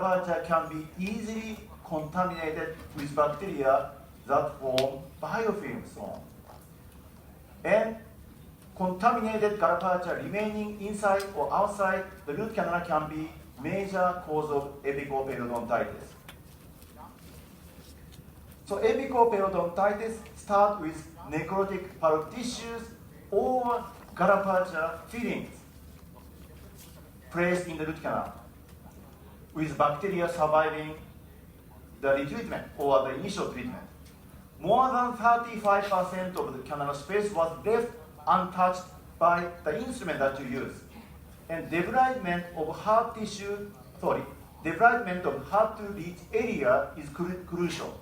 aperture can be easily contaminated with bacteria that form biofilms on. And contaminated gut aperture remaining inside or outside the root canal can be major cause of epicoperiodontitis. So epicoperiodontitis starts with necrotic pulp tissues or gut aperture fillings placed in the root canal, with bacteria surviving the retreatment or the initial treatment. More than 35% of the canal space was left untouched by the instrument that you use. And debridement of hard to reach area is crucial,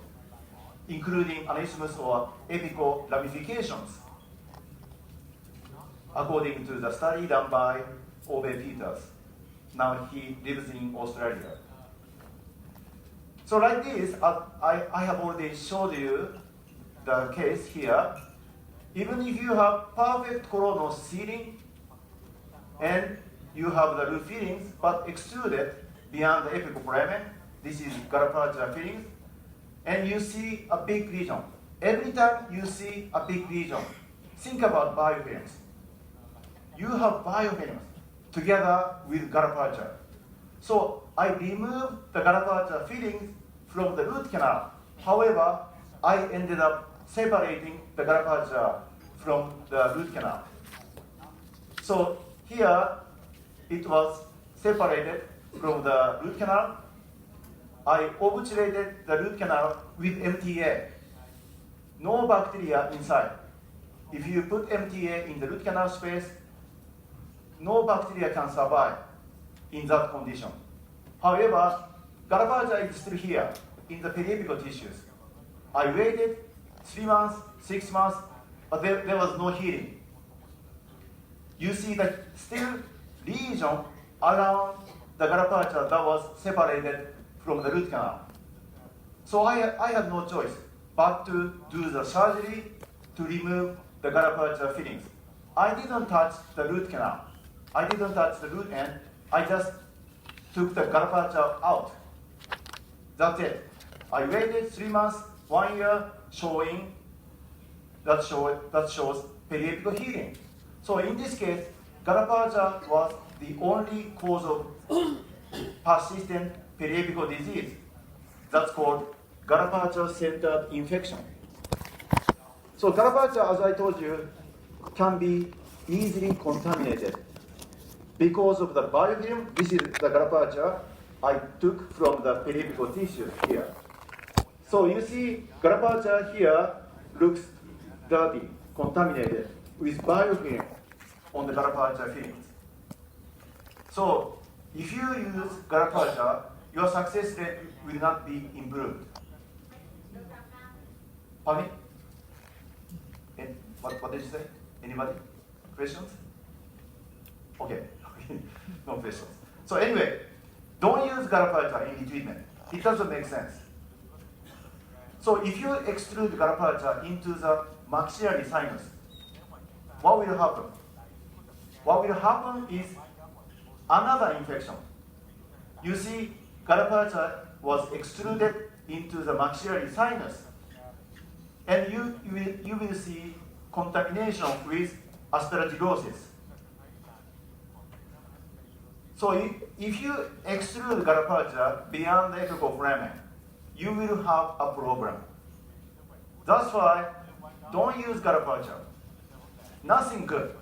including aneurysms or apical ramifications, according to the study done by Ove Peters. Now he lives in Australia. So like this, I have already showed you the case here. Even if you have perfect coronal sealing and you have the root fillings but extruded beyond the apical foramen, this is gut aperture fillings, and you see a big lesion. Every time you see a big lesion, think about biofilms. You have biofilms together with gut aperture. So I removed the gut aperture fillings from the root canal. However, I ended up separating the gut aperture from the root canal. So here it was separated from the root canal. I obturated the root canal with MTA. No bacteria inside. If you put MTA in the root canal space, no bacteria can survive in that condition. However, gut aperture is still here in the periapical tissues. I waited 3 months, 6 months, but there was no healing. You see the still lesion around the gut aperture that was separated from the root canal. So I had no choice but to do the surgery to remove the gut aperture fillings. I didn't touch the root canal. I didn't touch the root end. I just took the gut aperture out. That's it. I waited 3 months, 1 year, that shows periapical healing. So in this case, gut aperture was the only cause of persistent periapical disease. That's called gut aperture-centered infection. So gut aperture, as I told you, can be easily contaminated. Because of the biofilm, this is the gut aperture I took from the periapical tissue here. So you see, gut aperture here looks dirty, contaminated with biofilm on the gut aperture fillings. So if you use gut aperture, your success rate will not be improved. Pardon me? What did you say? Anybody? Questions? Okay. No questions. So anyway, don't use gut aperture in treatment. It doesn't make sense. So if you extrude gut aperture into the maxillary sinus, what will happen? What will happen is another infection. You see, gut aperture was extruded into the maxillary sinus, and you will see contamination with aspergillosis. So if you extrude gut aperture beyond the apical foramen, you will have a problem. That's why don't use gut aperture. Nothing good.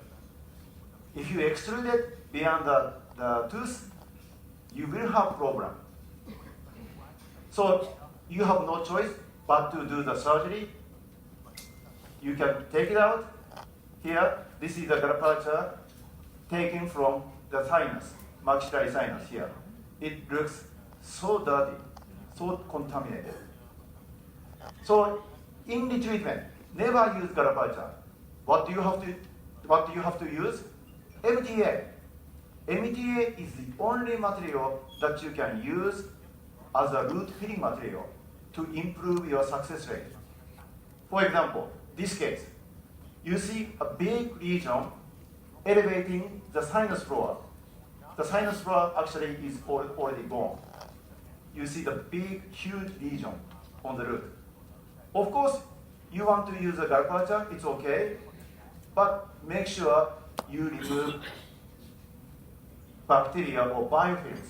If you extrude it beyond the tooth, you will have problem. So you have no choice but to do the surgery. You can take it out. Here, this is the gut aperture taken from the sinus, maxillary sinus here. It looks so dirty, so contaminated. So in the treatment, never use gut aperture. What do you have to use? MTA. MTA is the only material that you can use as a root filling material to improve your success rate. For example, this case, you see a big lesion elevating the sinus floor. The sinus floor actually is already gone. you see the big, huge lesion on the root. Of course, you want to use a gallbladder, it's okay, but make sure you remove bacteria or biofilms.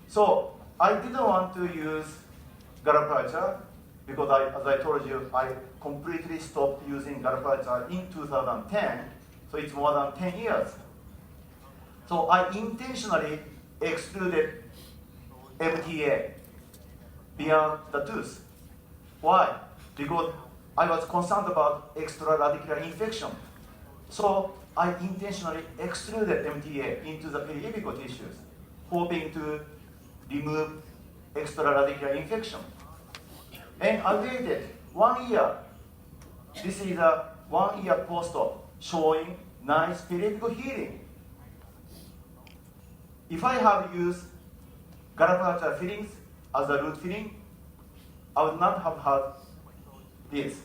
So I didn't want to use gallbladder because as I told you, I completely stopped using gallbladder in 2010, so it's more than 10 years. So I intentionally extruded MTA beyond the tooth. Why? Because I was concerned about extraradicular infection. So I intentionally extruded MTA into the periapical tissues, hoping to remove extraradicular infection. And I waited 1 year. This is a 1 year post-op showing nice periapical healing. If I have used gallbladder fillings as a root filling, I would not have had this.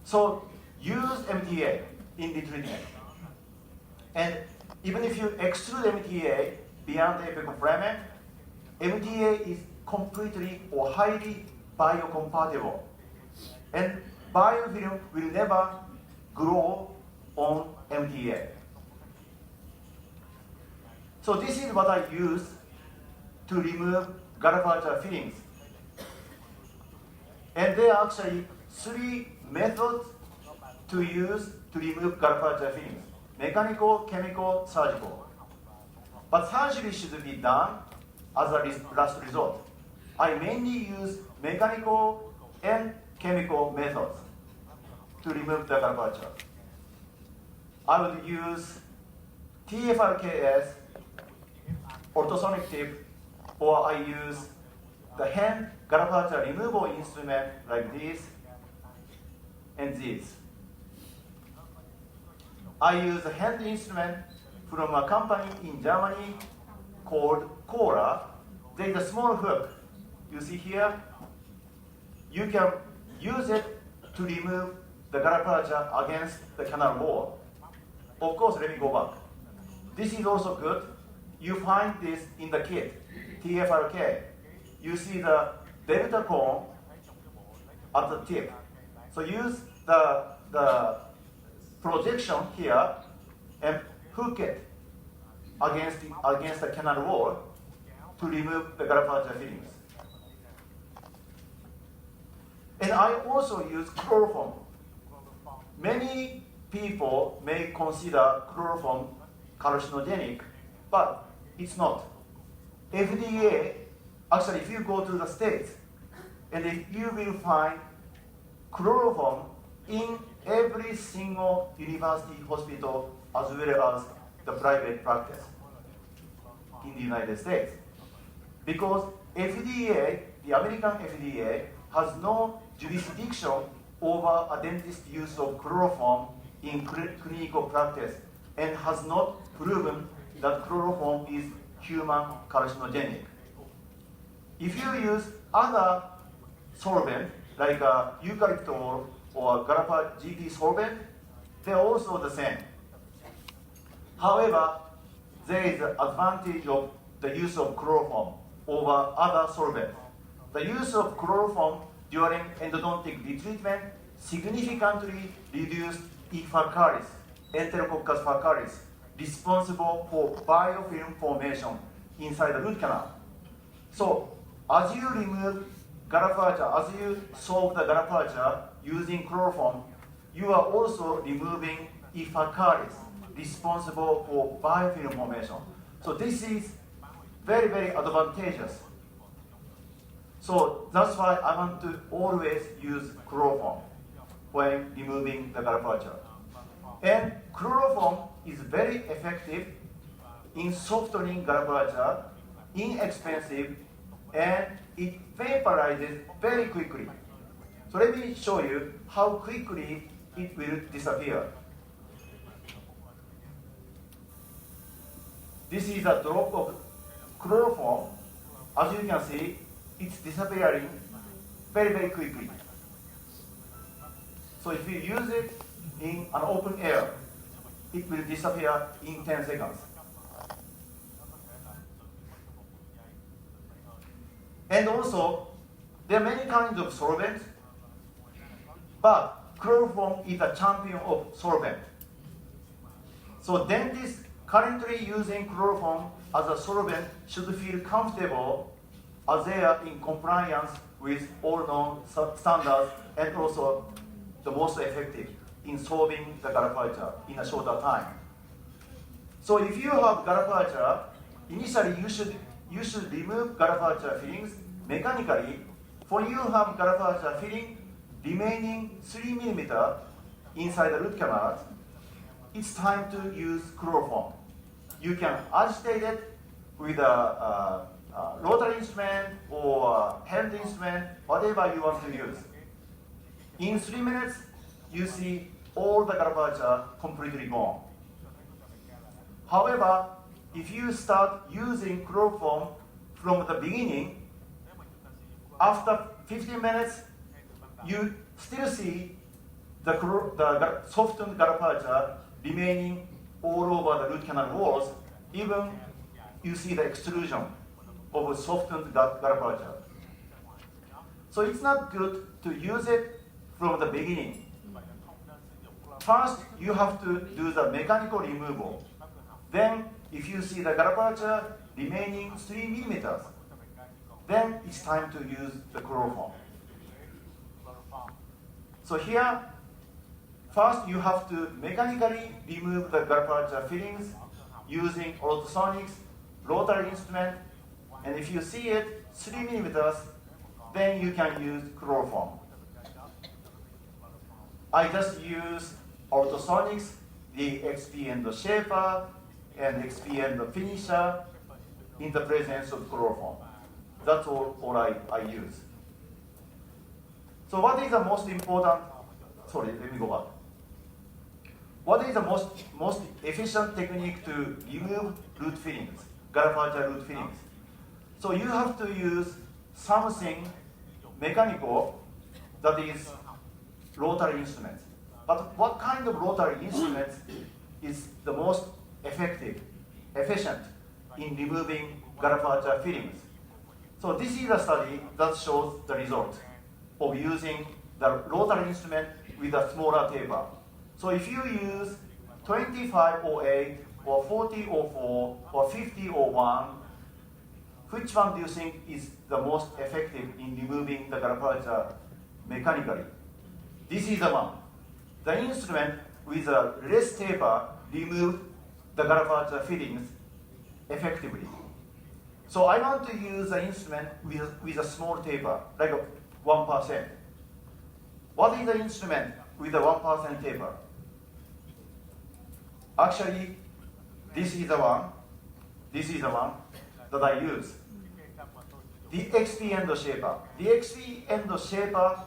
So use MTA in the treatment. And even if you extrude MTA beyond the apical foramen, MTA is completely or highly biocompatible. And biofilm will never grow on MTA. So this is what I use to remove gallbladder fillings. And there are actually 3 methods to use to remove gallbladder fillings: mechanical, chemical, surgical. But surgery should be done as a last resort. I mainly use mechanical and chemical methods to remove the gallbladder. I would use TFRKS, ultrasonic tip, or I use the hand gallbladder removal instrument like this and this. I use a hand instrument from a company in Germany called Cora. There is a small hook you see here. You can use it to remove the gallbladder against the canal wall. Of course, let me go back. This is also good. You find this in the kit, TFRK. You see the delta cone at the tip. So use the projection here and hook it against the canal wall to remove the gallbladder fillings. And I also use chloroform. Many people may consider chloroform carcinogenic, but it's not. FDA, actually, if you go to the States, and if you will find chloroform in every single university hospital as well as the private practice in the United States. Because FDA, the American FDA, has no jurisdiction over a dentist's use of chloroform in clinical practice and has not proven that chloroform is human carcinogenic. If you use other solvent, like eucalyptol or GP solvent, they're also the same. However, there is an advantage of the use of chloroform over other solvents. The use of chloroform during endodontic retreatment significantly reduced E. faecalis, Enterococcus faecalis, responsible for biofilm formation inside the root canal. So, as you remove gallbladder, as you solve the gallbladder using chloroform, you are also removing E. faecalis, responsible for biofilm formation. So this is very, very advantageous. So that's why I want to always use chloroform when removing the gallbladder. And chloroform is very effective in softening gallbladder, inexpensive, and it vaporizes very quickly. So let me show you how quickly it will disappear. This is a drop of chloroform. As you can see, it's disappearing very, very quickly. So if you use it in an open air, it will disappear in 10 seconds. And also, there are many kinds of solvents, but chloroform is a champion of solvent. So dentists currently using chloroform as a solvent should feel comfortable as they are in compliance with all known standards and also the most effective in solving the gallop puncture in a shorter time. So if you have gallop puncture, initially you should remove gallop puncture fillings mechanically. For you have gallop puncture filling remaining 3 mm inside the root canal, it's time to use chloroform. You can agitate it with a rotary instrument or hand instrument, whatever you want to use. In 3 minutes, you see all the gallop puncture completely gone. However, if you start using chloroform from the beginning, after 15 minutes, you still see the softened gallop puncture remaining all over the root canal walls. Even you see the extrusion of softened gallop puncture. So it's not good to use it from the beginning. First, you have to do the mechanical removal. Then, if you see the gallop puncture remaining 3 mm, then it's time to use the chloroform. So here, first you have to mechanically remove the gallop puncture fillings using ultrasonics, rotary instrument, and if you see it 3 mm, then you can use chloroform. I just use ultrasonics, the XP and the shaper, and XP and the finisher in the presence of chloroform. That's all I use. So what is the most important, sorry, let me go back. What is the most efficient technique to remove root fillings, gallop puncture root fillings? So you have to use something mechanical, that is rotary instruments. But what kind of rotary instruments is the most efficient in removing gallop puncture fillings? So this is a study that shows the result of using the rotary instrument with a smaller taper. So if you use 2508 or 4004 or 5001, which one do you think is the most effective in removing the gallop puncture mechanically? This is the one. The instrument with a less taper removes the gallop puncture fillings effectively. So I want to use an instrument with a small taper, like 1%. What is the instrument with a 1% taper? Actually, this is the one that I use. The XP endo shaper. The XP endo shaper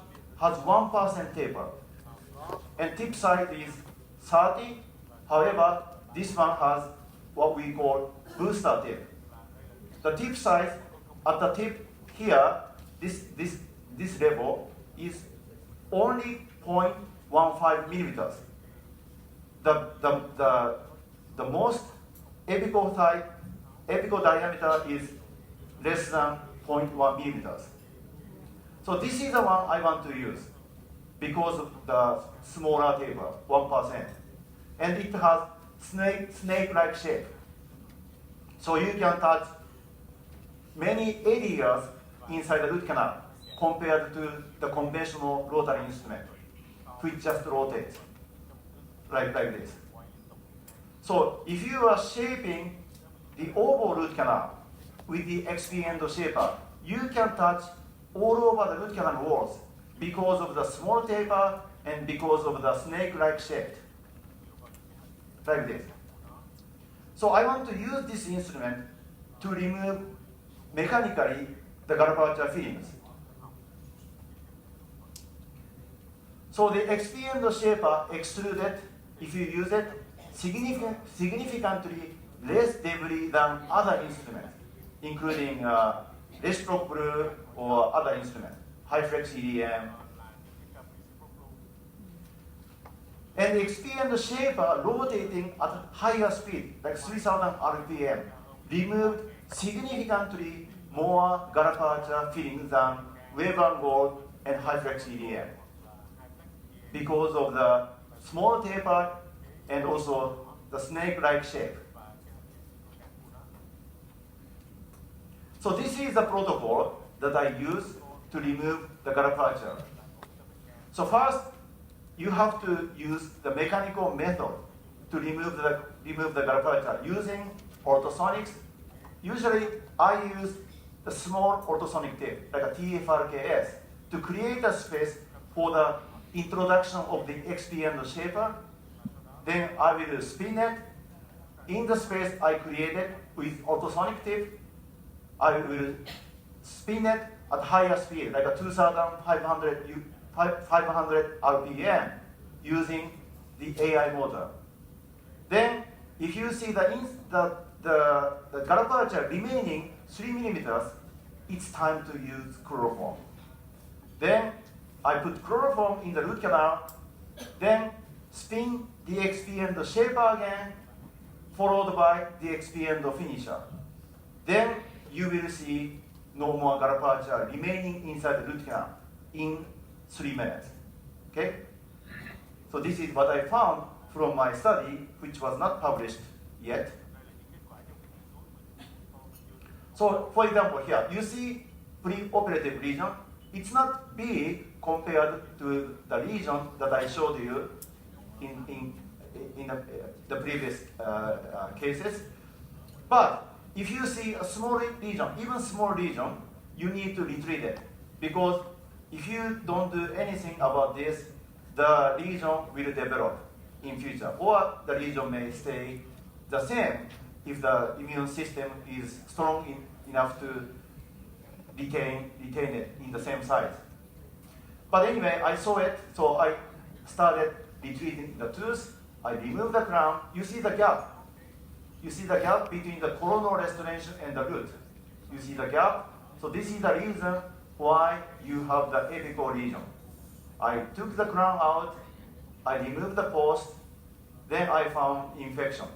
has 1% taper, and tip size is 30. However, this one has what we call booster tip. The tip size at the tip here, this level is only 0.15 millimeters. The most apical diameter is less than 0.1 millimeters. So this is the one I want to use because of the smaller taper, 1%. And it has snake-like shape. So you can touch many areas inside the root canal compared to the conventional rotary instrument, which just rotates like this. So if you are shaping the oval root canal with the XP endo shaper, you can touch all over the root canal walls because of the small taper and because of the snake-like shape, like this. So I want to use this instrument to remove mechanically the gallop puncture fillings. So the XP endo shaper extruded, if you use it, significantly less debris than other instruments, including reciprocal blue or other instruments, high flex EDM. And the XP endo shaper rotating at higher speed, like 3000 RPM, removed significantly more gutta-percha filling than wave and gold and high-flex EDM because of the small taper and also the snake-like shape. So this is the protocol that I use to remove the gutta-percha. So first, you have to use the mechanical method to remove the gutta-percha using ultrasonics. Usually, I use the small ultrasonic tape, like a TFRKS, to create a space for the introduction of the XP and shaper. Then I will spin it. In the space I created with ultrasonic tape, I will spin it at higher speed, like a 2,500 RPM, using the AI motor. Then, if you see the gutta-percha remaining 3 millimeters, it's time to use chloroform. Then I put chloroform in the root canal, then spin the XP and the shaper again, followed by the XP and the finisher. Then you will see no more gutta-percha remaining inside the root canal in 3 minutes. Okay? So this is what I found from my study, which was not published yet. So, for example, here, you see preoperative lesion. It's not big compared to the lesion that I showed you in the previous cases. But if you see a small lesion, even small lesion, you need to retreat it. Because if you don't do anything about this, the lesion will develop in future. Or the lesion may stay the same if the immune system is strong enough to retain it in the same size. But anyway, I saw it, so I started retreating the tooth. I removed the crown. You see the gap. You see the gap between the coronal restoration and the root. You see the gap? So this is the reason why you have the apical lesion. I took the crown out. I removed the post. Then I found infection.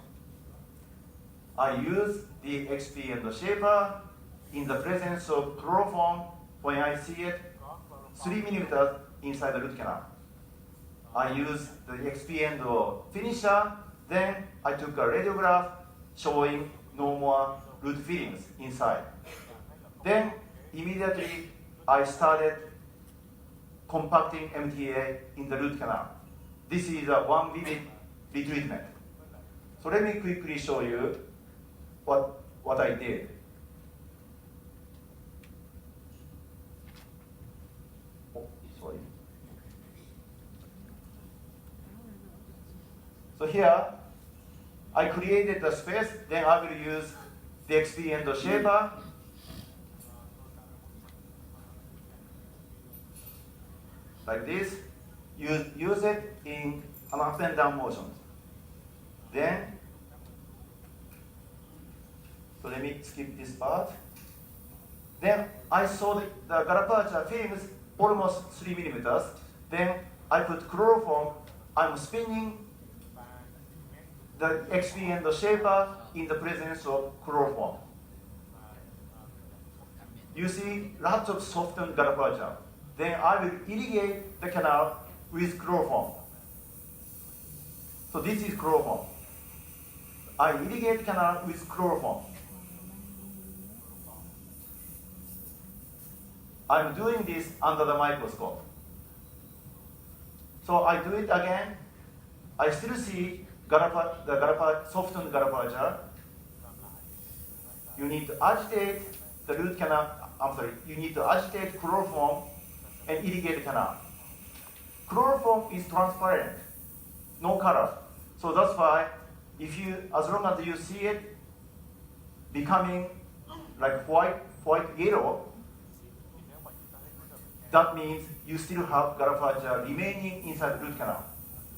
I used the XP and the shaper in the presence of chloroform when I see it 3 millimeters inside the root canal. I used the XP and the finisher. Then I took a radiograph showing no more root fillings inside. Then immediately I started compacting MTA in the root canal. This is a 1 minute retreatment. So let me quickly show you what I did. Oh, sorry. So here, I created the space, then I will use the XP and the shaper. Like this. Use it in an up and down motion. Then, so let me skip this part. Then I saw the gutta-percha films almost 3 millimeters. Then I put chloroform. I'm spinning the XP and the shaper in the presence of chloroform. You see lots of softened gutta-percha. Then I will irrigate the canal with chloroform. So this is chloroform. I irrigate the canal with chloroform. I'm doing this under the microscope. So I do it again. I still see softened gutta-percha. You need to agitate the root canal. You need to agitate chloroform and irrigate the canal. Chloroform is transparent, no color. So that's why, as long as you see it becoming like white yellow, that means you still have gutta-percha remaining inside the root canal.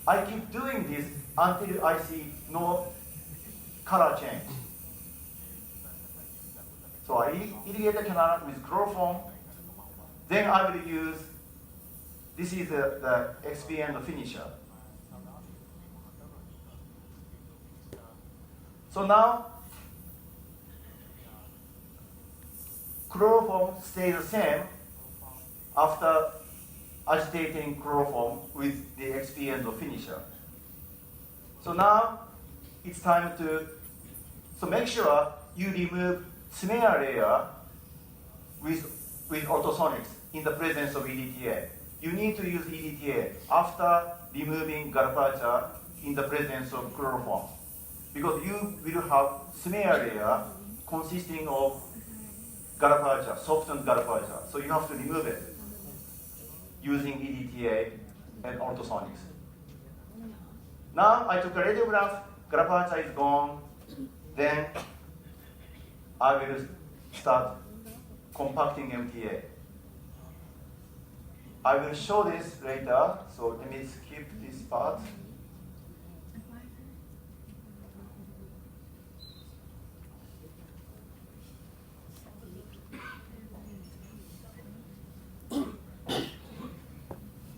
I keep doing this until I see no color change. So I irrigate the canal with chloroform. Then I will use, this is the XP and the finisher. So now, chloroform stays the same after agitating chloroform with the expand finisher. So now it's time to make sure you remove smear layer with ultrasonics in the presence of EDTA. You need to use EDTA after removing gallipolata in the presence of chloroform, because you will have smear layer consisting of gallipolata, softened gallipolata. So you have to remove it using EDTA and ultrasonics. Now I took a radiograph, gallipolata is gone, then I will start compacting MTA. I will show this later, so let me skip this part.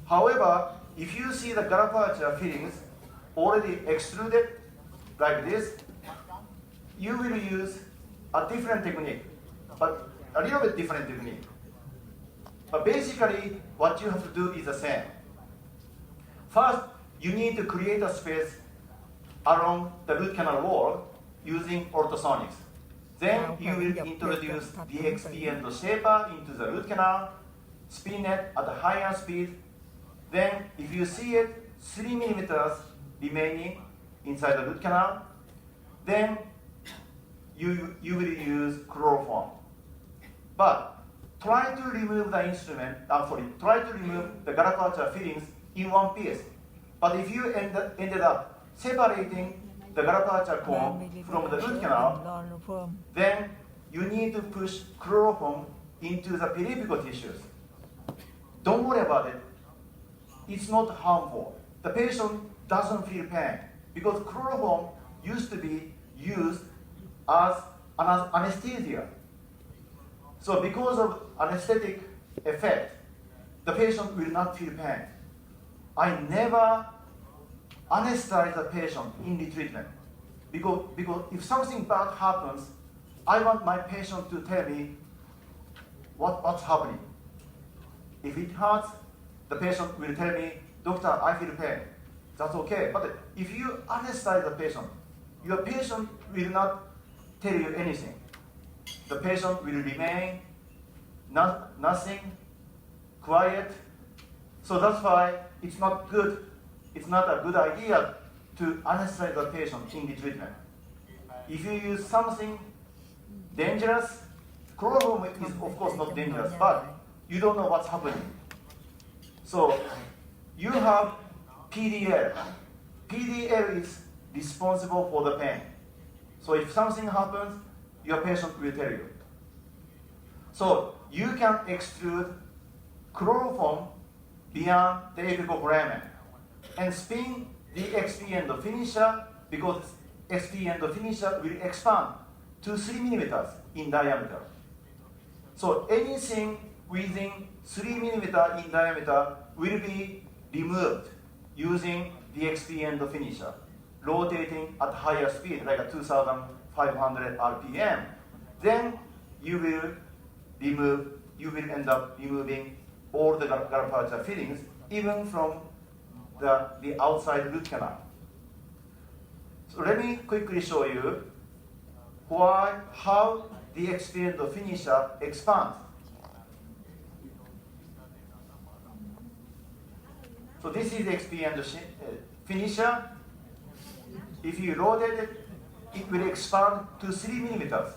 However, if you see the gallipolata fillings already extruded like this, you will use a different technique, but a little bit different technique. But basically, what you have to do is the same. First, you need to create a space along the root canal wall using ultrasonics. Then you will introduce DXP and the shaper into the root canal, spin it at a higher speed. Then, if you see it 3 millimeters remaining inside the root canal, then you will use chloroform. But try to remove the try to remove the gallipolata fillings in one piece. But if you ended up separating the gallipolata cone from the root canal, then you need to push chloroform into the periapical tissues. Don't worry about it. It's not harmful. The patient doesn't feel pain because chloroform used to be used as an anesthesia. So because of anesthetic effect, the patient will not feel pain. I never anesthetize the patient in the treatment because if something bad happens, I want my patient to tell me what's happening. If it hurts, the patient will tell me, "Doctor, I feel pain." That's okay. But if you anesthetize the patient, your patient will not tell you anything. The patient will remain nothing, quiet. So that's why it's not good. It's not a good idea to anesthetize the patient in the treatment. If you use something dangerous, chloroform is of course not dangerous, but you don't know what's happening. So you have PDL. PDL is responsible for the pain. So if something happens, your patient will tell you. So you can extrude chloroform beyond the apical foramen and spin the XP and the finisher, because XP and the finisher will expand to 3 millimeters in diameter. So anything within 3 millimeters in diameter will be removed using the XP and the finisher, rotating at higher speed, like a 2,500 RPM. Then you will end up removing all the gallipolata fillings, even from the outside root canal. So let me quickly show you how the XP and the finisher expands. So this is the XP and the finisher. If you rotate it, it will expand to 3 millimeters.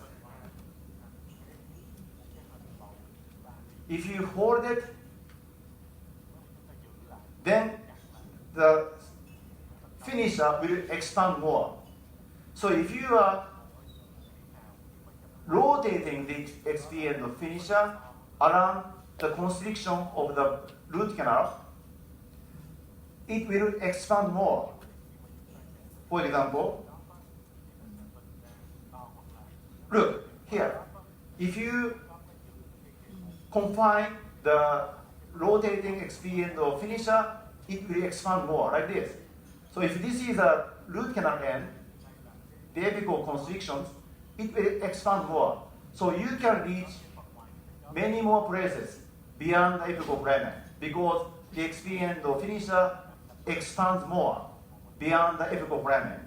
If you hold it, then the finisher will expand more. So if you are rotating the XP and the finisher around the constriction of the root canal, it will expand more. For example, look here. If you confine the rotating XP and the finisher, it will expand more, like this. So if this is a root canal end, the apical constrictions, it will expand more. So you can reach many more places beyond the apical foramen because the expand or finisher expands more beyond the apical foramen.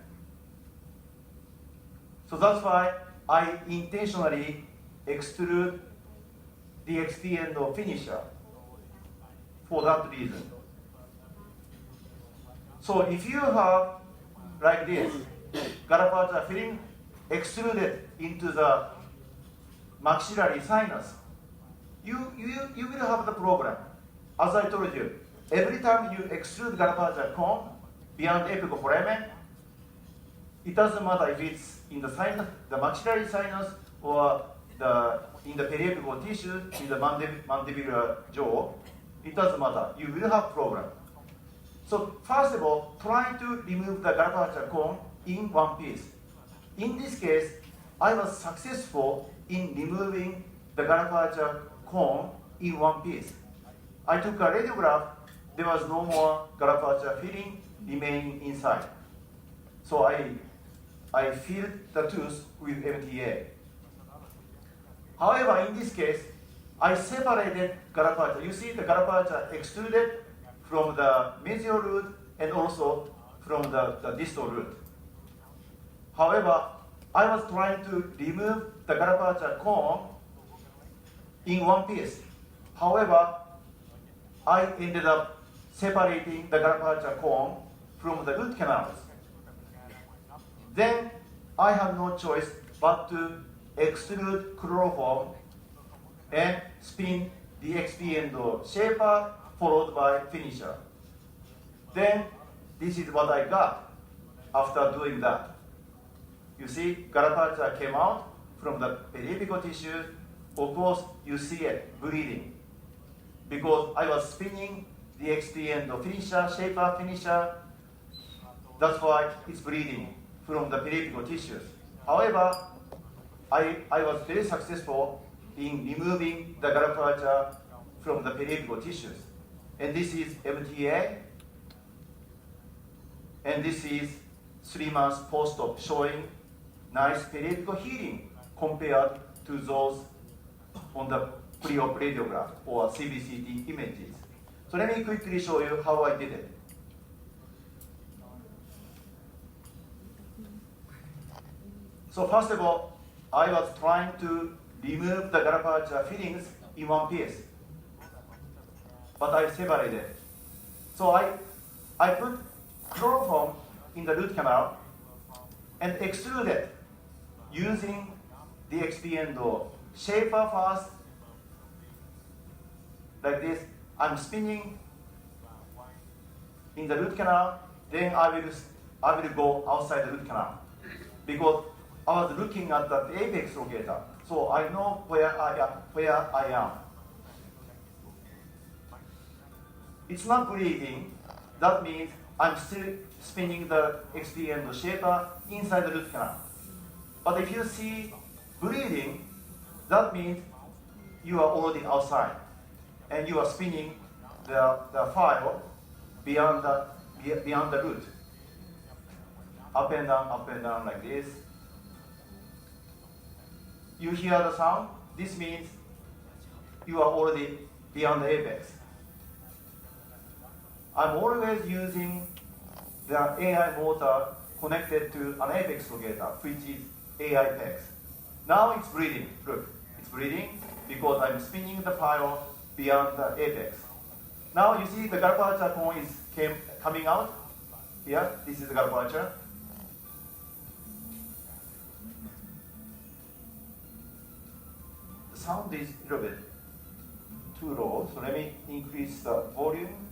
So that's why I intentionally extrude the expand or finisher for that reason. So if you have like this, garapacha filling extruded into the maxillary sinus, you will have the problem. As I told you, every time you extrude garapacha cone beyond apical foramen, it doesn't matter if it's in the sinus, the maxillary sinus, or in the periapical tissue, in the mandibular jaw. It doesn't matter. You will have problem. So first of all, try to remove the garapacha cone in one piece. In this case, I was successful in removing the garapacha cone in one piece. I took a radiograph. There was no more garapacha filling remaining inside. So I filled the tooth with MTA. However, in this case, I separated garapacha. You see the garapacha extruded from the mesial root and also from the distal root. However, I was trying to remove the garapacha cone in one piece. However, I ended up separating the garapacha cone from the root canals. Then I have no choice but to extrude chloroform and spin the expand shaper followed by finisher. Then this is what I got after doing that. You see, garapacha came out from the periapical tissue. Of course, you see it bleeding because I was spinning the expand finisher, shaper finisher. That's why it's bleeding from the periapical tissues. However, I was very successful in removing the garapacha from the periapical tissues. And this is MTA, and this is 3 months post-op showing nice periapical healing compared to those on the pre-op radiograph or CBCT images. So let me quickly show you how I did it. So first of all, I was trying to remove the garapacha fillings in one piece, but I separated. So I put chloroform in the root canal and extruded using the expand shaper first, like this. I'm spinning in the root canal, then I will go outside the root canal because I was looking at the apex locator, so I know where I am. It's not bleeding. That means I'm still spinning the expand shaper inside the root canal. But if you see bleeding, that means you are already outside, and you are spinning the file beyond the root. Up and down like this. You hear the sound? This means you are already beyond the apex. I'm always using the AI motor connected to an apex locator, which is AI PEX. Now it's breathing. Look, it's breathing because I'm spinning the file beyond the apex. Now you see the garapacha cone is coming out. Here, this is the garapacha. The sound is a little bit too low, so let me increase the volume.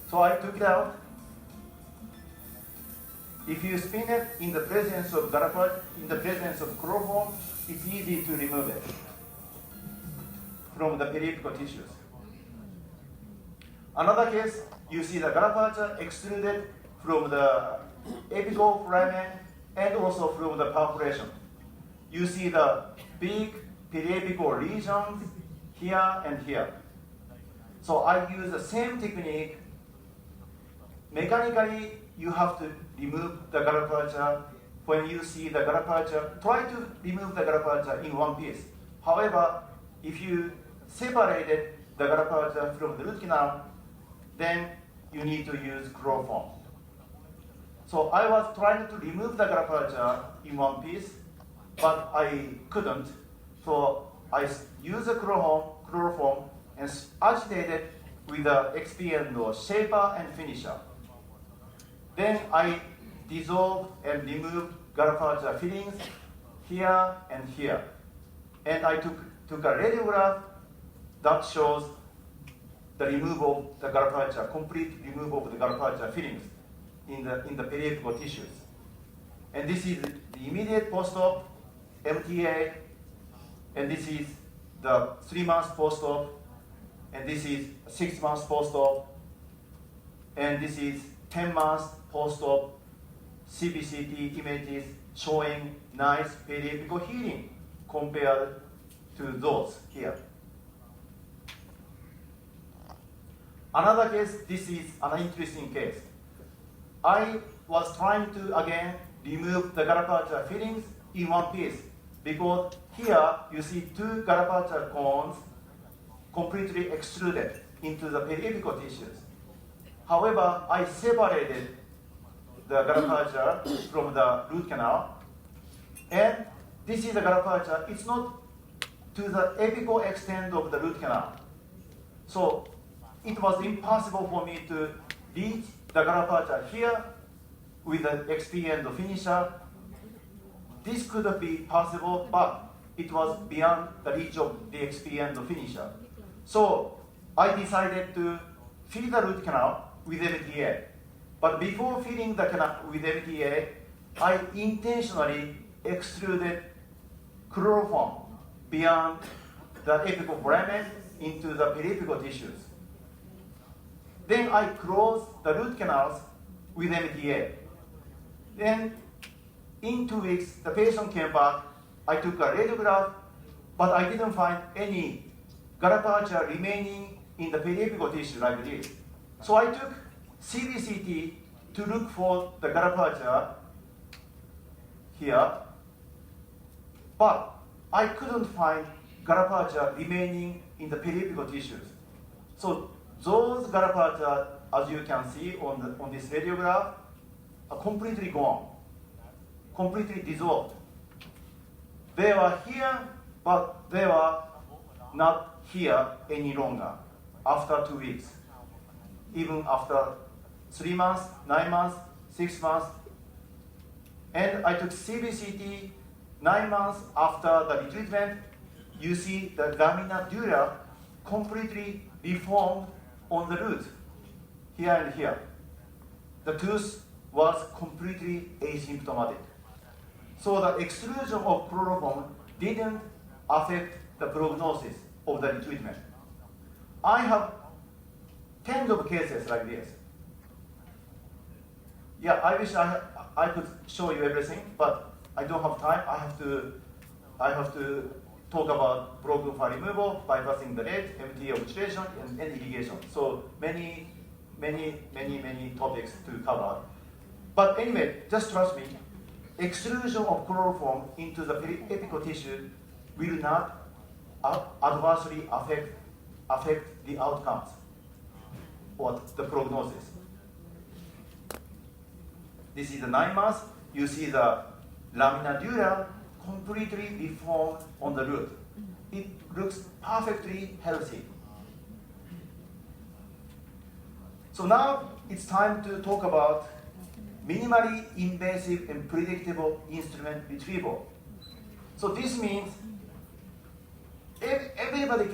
So I took it out. If you spin it in the presence of garapacha, in the presence of chloroform, it's easy to remove it from the periapical tissues. Another case, you see the garapacha extruded from the apical foramen and also from the perforation. You see the big periapical lesions here and here. So I use the same technique. Mechanically, you have to remove the garapacha when you see the garrapatia, try to remove the garrapatia in one piece. However, if you separated the garrapatia from the root canal, then you need to use chloroform. So I was trying to remove the garrapatia in one piece, but I couldn't. So I used the chloroform and agitated with the expand or shaper and finisher. Then I dissolve and remove garrapatia fillings here and here. And I took a radiograph that shows the removal of the garrapatia, complete removal of the garrapatia fillings in the periapical tissues. And this is the immediate post-op MTA, and this is the 3 months post-op, and this is 6 months post-op, and this is 10 months post-op CBCT images showing nice periapical healing compared to those here. Another case, this is an interesting case. I was trying to again remove the garrapatia fillings in one piece because here you see 2 garrapatia cones completely extruded into the periapical tissues. However, I separated the garrapatia from the root canal, and this is the garrapatia. It's not to the apical extent of the root canal. So it was impossible for me to reach the garrapatia here with the XP and the finisher. This could be possible, but it was beyond the reach of the XP and the finisher. So I decided to fill the root canal with MTA. But before filling the canal with MTA, I intentionally extruded chloroform beyond the apical foramen into the periapical tissues. Then I closed the root canals with MTA. Then in 2 weeks, the patient came back. I took a radiograph, but I didn't find any garrapatia remaining in the periapical tissue like this. So I took CBCT to look for the garrapatia here, but I couldn't find garrapatia remaining in the periapical tissues. So those garrapatia, as you can see on this radiograph, are completely gone, completely dissolved. They were here, but they were not here any longer after 2 weeks, even after 3 months, 9 months, 6 months. And I took CBCT 9 months after the retreatment. You see the lamina dura completely deformed on the root, here and here. The tooth was completely asymptomatic. So the exclusion of chloroform didn't affect the prognosis of the retreatment. I have tens of cases like this. Yeah, I wish I could show you everything, but I don't have time. I have to talk about broken file removal, bypassing the lead, MTA obturation, and irrigation. So many topics to cover. But anyway, just trust me, exclusion of chloroform into the periapical tissue will not adversely affect the outcomes or the prognosis. This is the 9 months. You see the lamina dura completely deformed on the root. It looks perfectly healthy. So now it's time to talk about minimally invasive and predictable instrument retrieval. So this means everybody